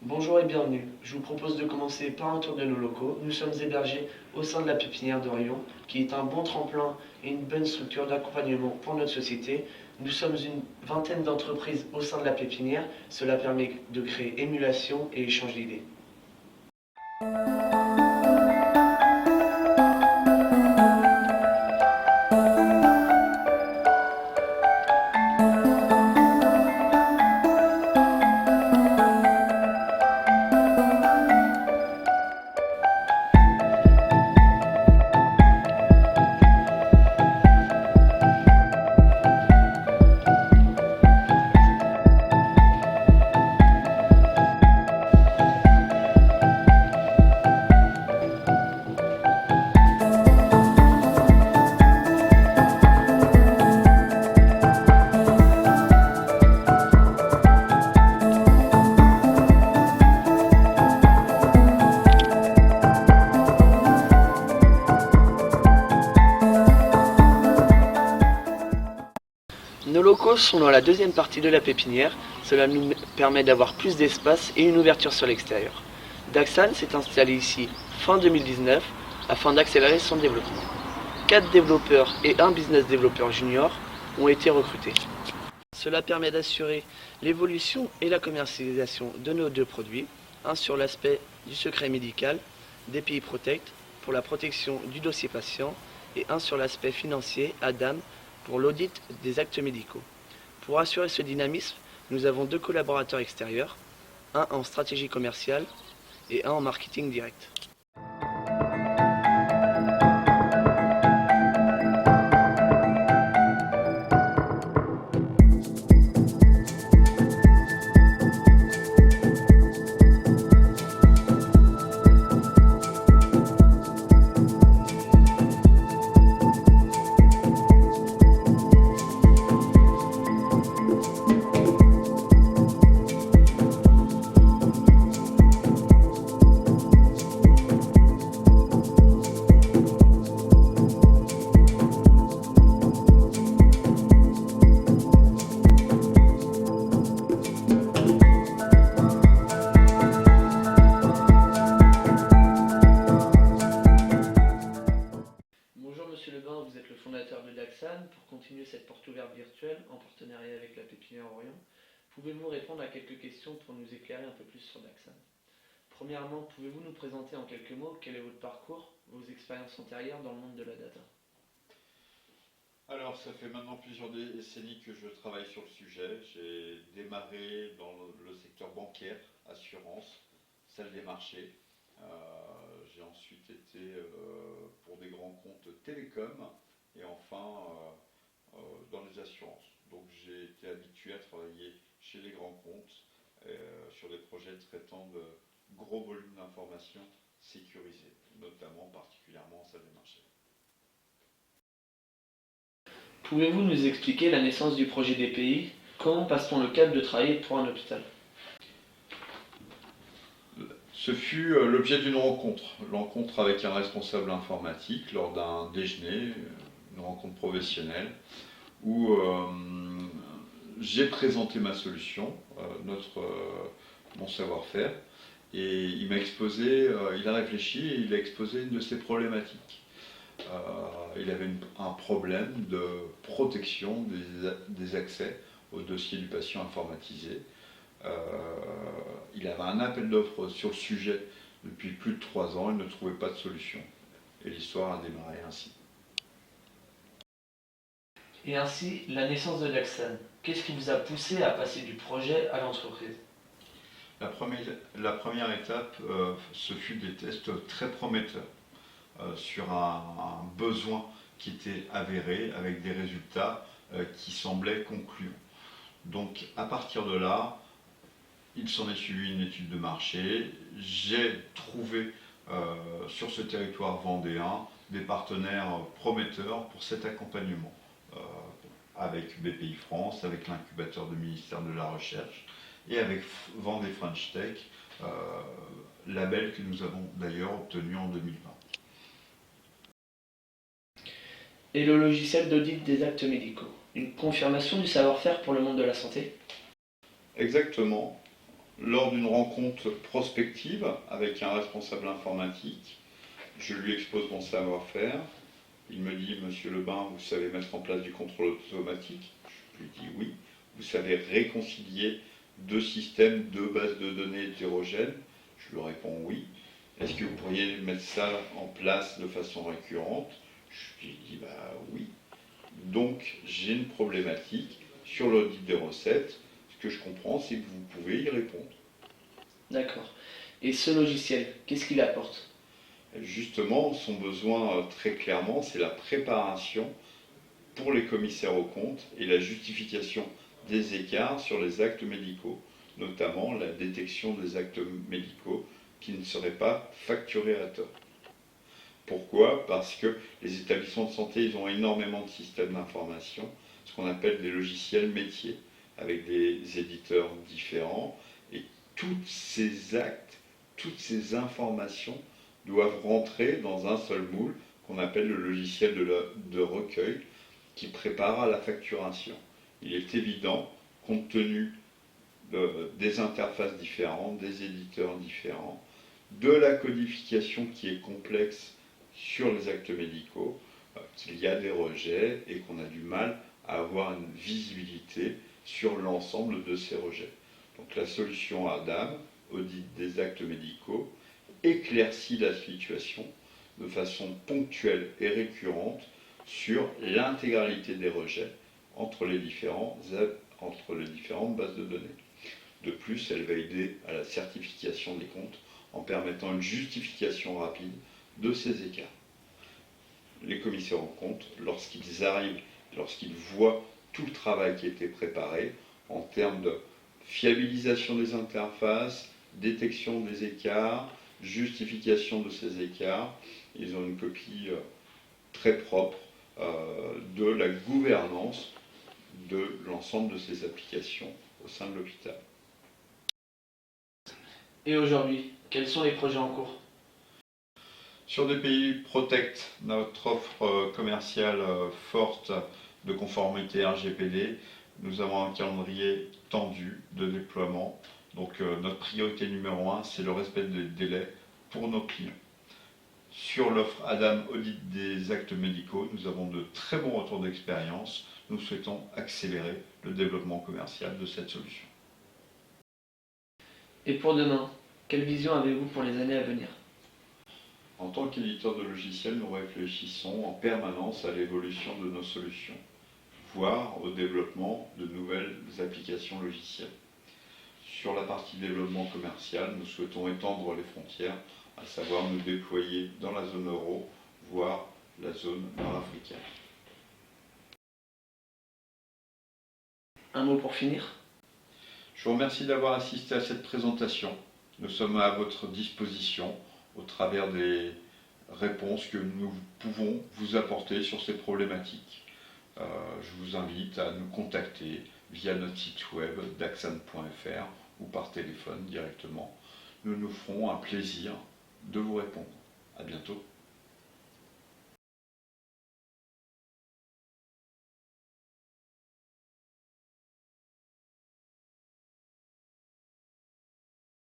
Bonjour et bienvenue. Je vous propose de commencer par un tour de nos locaux. Nous sommes hébergés au sein de la pépinière d'Orion, qui est un bon tremplin et une bonne structure d'accompagnement pour notre société. Nous sommes une vingtaine d'entreprises au sein de la pépinière. Cela permet de créer émulation et échange d'idées. Nos locaux sont dans la deuxième partie de la pépinière. Cela nous permet d'avoir plus d'espace et une ouverture sur l'extérieur. Daxan s'est installé ici fin 2019 afin d'accélérer son développement. 4 développeurs et un business développeur junior ont été recrutés. Cela permet d'assurer l'évolution et la commercialisation de nos deux produits, un sur l'aspect du secret médical, DPI Protect pour la protection du dossier patient et un sur l'aspect financier, ADAM, pour l'audit des actes médicaux. Pour assurer ce dynamisme, nous avons 2 collaborateurs extérieurs, un en stratégie commerciale et un en marketing direct. Bonjour Monsieur Lebin, vous êtes le fondateur de Daxan. Pour continuer cette porte ouverte virtuelle en partenariat avec la pépinière Orion, pouvez-vous répondre à quelques questions pour nous éclairer un peu plus sur Daxan? Premièrement, pouvez-vous nous présenter en quelques mots quel est votre parcours, vos expériences antérieures dans le monde de la data? Alors, ça fait maintenant plusieurs décennies que je travaille sur le sujet. J'ai démarré dans le secteur bancaire, assurance, salle des marchés. J'ai ensuite été pour des grands comptes télécoms et enfin dans les assurances. Donc j'ai été habitué à travailler chez les grands comptes sur des projets traitant de gros volumes d'informations sécurisées, notamment particulièrement en salle des marchés. Pouvez-vous nous expliquer la naissance du projet DPI? Comment passe-t-on le cap de travailler pour un hôpital? Ce fut l'objet d'une rencontre avec un responsable informatique lors d'un déjeuner, une rencontre professionnelle, où j'ai présenté ma solution, mon savoir-faire, et il m'a exposé, il a réfléchi et il a exposé une de ses problématiques. Il avait un problème de protection des accès au dossier du patient informatisé. Il avait un appel d'offres sur le sujet depuis plus de 3 ans, il ne trouvait pas de solution. Et l'histoire a démarré ainsi. Et ainsi, la naissance de Daxan. Qu'est-ce qui vous a poussé à passer du projet à l'entreprise? La première étape, ce fut des tests très prometteurs sur un besoin qui était avéré avec des résultats qui semblaient concluants. Donc à partir de là, il s'en est suivi une étude de marché. J'ai trouvé sur ce territoire vendéen des partenaires prometteurs pour cet accompagnement, avec BPI France, avec l'incubateur du ministère de la Recherche et avec Vendée French Tech, label que nous avons d'ailleurs obtenu en 2020. Et le logiciel d'audit des actes médicaux, une confirmation du savoir-faire pour le monde de la santé? Exactement. Lors d'une rencontre prospective avec un responsable informatique, je lui expose mon savoir-faire. Il me dit: Monsieur Lebin, vous savez mettre en place du contrôle automatique? Je lui dis oui. Vous savez réconcilier deux systèmes, deux bases de données hétérogènes? Je lui réponds oui. Est-ce que vous pourriez mettre ça en place de façon récurrente? Je lui dis oui. Donc j'ai une problématique sur l'audit des recettes. Ce que je comprends, c'est que vous pouvez y répondre. D'accord. Et ce logiciel, qu'est-ce qu'il apporte? Justement, son besoin très clairement, c'est la préparation pour les commissaires aux comptes et la justification des écarts sur les actes médicaux, notamment la détection des actes médicaux qui ne seraient pas facturés à tort. Pourquoi? Parce que les établissements de santé, ils ont énormément de systèmes d'information, ce qu'on appelle des logiciels métiers, avec des éditeurs différents, et tous ces actes, toutes ces informations doivent rentrer dans un seul moule qu'on appelle le logiciel de recueil qui prépare à la facturation. Il est évident, compte tenu des interfaces différentes, des éditeurs différents, de la codification qui est complexe sur les actes médicaux, qu'il y a des rejets et qu'on a du mal à avoir une visibilité sur l'ensemble de ces rejets. Donc la solution ADAM, audit des actes médicaux, éclaircit la situation de façon ponctuelle et récurrente sur l'intégralité des rejets entre les différentes bases de données. De plus, elle va aider à la certification des comptes en permettant une justification rapide de ces écarts. Les commissaires aux comptes, lorsqu'ils arrivent, lorsqu'ils voient tout le travail qui a été préparé en termes de fiabilisation des interfaces, détection des écarts, justification de ces écarts, ils ont une copie très propre de la gouvernance de l'ensemble de ces applications au sein de l'hôpital. Et aujourd'hui, quels sont les projets en cours? Sur DPI Protect, notre offre commerciale forte de conformité RGPD, nous avons un calendrier tendu de déploiement. Donc notre priorité numéro 1, c'est le respect des délais pour nos clients. Sur l'offre ADAM Audit des actes médicaux, nous avons de très bons retours d'expérience. Nous souhaitons accélérer le développement commercial de cette solution. Et pour demain, quelle vision avez-vous pour les années à venir? En tant qu'éditeur de logiciels, nous réfléchissons en permanence à l'évolution de nos solutions, voire au développement de nouvelles applications logicielles. Sur la partie développement commercial, nous souhaitons étendre les frontières, à savoir nous déployer dans la zone euro, voire la zone nord-africaine. Un mot pour finir? Je vous remercie d'avoir assisté à cette présentation. Nous sommes à votre disposition au travers des réponses que nous pouvons vous apporter sur ces problématiques. Je vous invite à nous contacter via notre site web daxan.fr ou par téléphone directement. Nous nous ferons un plaisir de vous répondre. À bientôt.